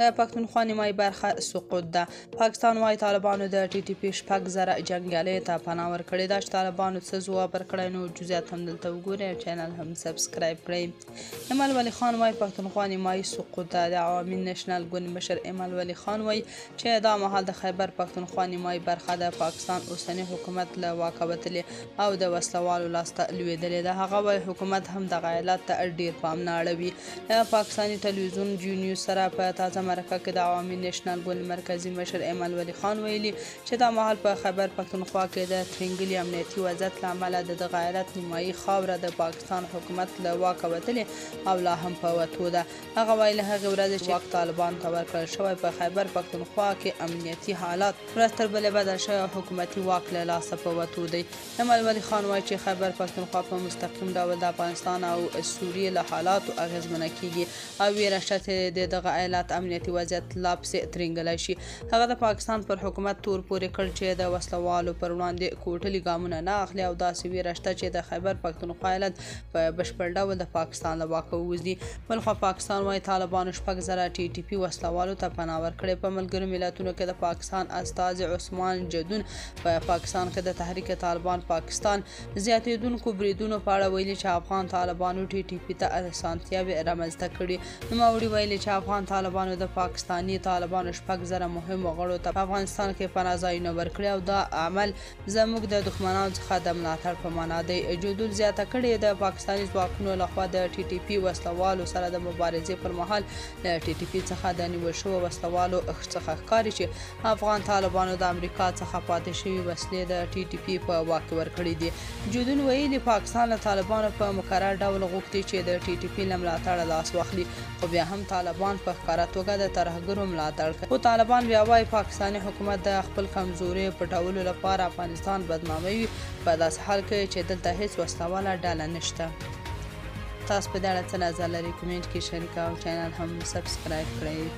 د پښتونخوا نیمایي برخه سقوط ده. پاکستان وايي طالبانو د ټي ټي پي 6,000 جنګیالیو ته پناه ورکړې ده چې طالبانو څه ځواب ورکړی. نو جزئیات هم دلته وګورئ او چینل هم سبسکرایب کړئ. ایمل ولی خان وايي پښتونخوا نیمایي سقوط ده. د عوامي نېشنل ګوند مشر ایمل ولی خان وايي چې دا مهال د خیبر پښتونخوا نیمایي برخه د پاکستان اوسنی حکومت له واکه وتلې او د وسلوالو لاسته لوېدلې ده. هغه وايي حکومت هم دغه علت ته ډېر پام نه اړوي. د پاکستاني ټلویزیون جی نیوز سره په تازه مرکه کې د عوامي نېشنل ګوند مرکزي مشر ایمل ولی خان ویلي چې دا مهال په خیبر پښتونخوا کې د ترنګلي امنیتي وضعیت له امله د دغه ایالت نیمایي خاوره د پاکستان حکومت له واکه وتلې او لا هم په وتو ده. هغه ویلي هغې ورځې چې واک طالبانو ته ورکړل شوی په خیبر پښتونخوا کې امنیتي حالات ورځ تر بلې بدل شوی او حکومتي واک له لاسه په وتو دی. ایمل ولی خان وایي چې خیبر پښتونخوا په مستقیم ډول د افغانستان او سوریې له حالاتو اغېزمنه کیږي او ویره شته چې د دغه ایالت امنیتي وضعیت لا پسې ترنګلی شي. هغه د پاکستان پر حکومت تور پورې کړ چې د وسلوالو پر وړاندې کوټلي ګامونه نه اخلي او داسې ویره شته چې د خیبر پښتونخوا ایالت په بشپړ ډول د پاکستان له واکه ووځي. بلخوا پاکستان وايي طالبانو 6,000 ټي ټي پي وسلوالو ته پناه ورکړې. په ملګرو ملتونو کې د پاکستان استازي عثمان جدون په پاکستان کې د تحریک طالبان پاکستان زیاتېدونکو بریدونو په اړه ویلي چې افغان طالبانو ټي ټي پي ته اسانتیاوې رامنځته کړي. نوموړي ویلي چې افغان طالبانو د پاکستاني طالبانو 6,000 مهمو غړو ته په افغانستان کې پناه ځایونه ورکړي او دا عمل زموږ د دښمنانو څخه د ملاتړ په معنا دی. جدول زیاته کړې د پاکستاني ځواکونو لخوا د ټي ټي پي وسلوالو سره د مبارزې پر مهال له ټي ټي پي څخه د نیول شوو وسلوالو څخه ښکاري چې افغان طالبانو د امریکا څخه پاتې شوي وسلې د ټي ټي پي په واک ورکړي دي. جدول ویلي پاکستان له طالبانو په مکرر ډول غوښتي چې د ټي ټي پي له ملاتړه لاس واخلي خو بیا هم طالبان په ښکاره توګه د ترهګرو ملاتړ کوي. خو طالبان بیا وايي پاکستاني حکومت د خپل کمزوري پټولو لپاره افغانستان بدناموي په داسې حال کې چې دلته هیڅ وسله ډله نشته. تاسو په دې اړه څه نظر لرئ؟ کمنټ کې شریک او چینل هم سبسکرایب کړئ.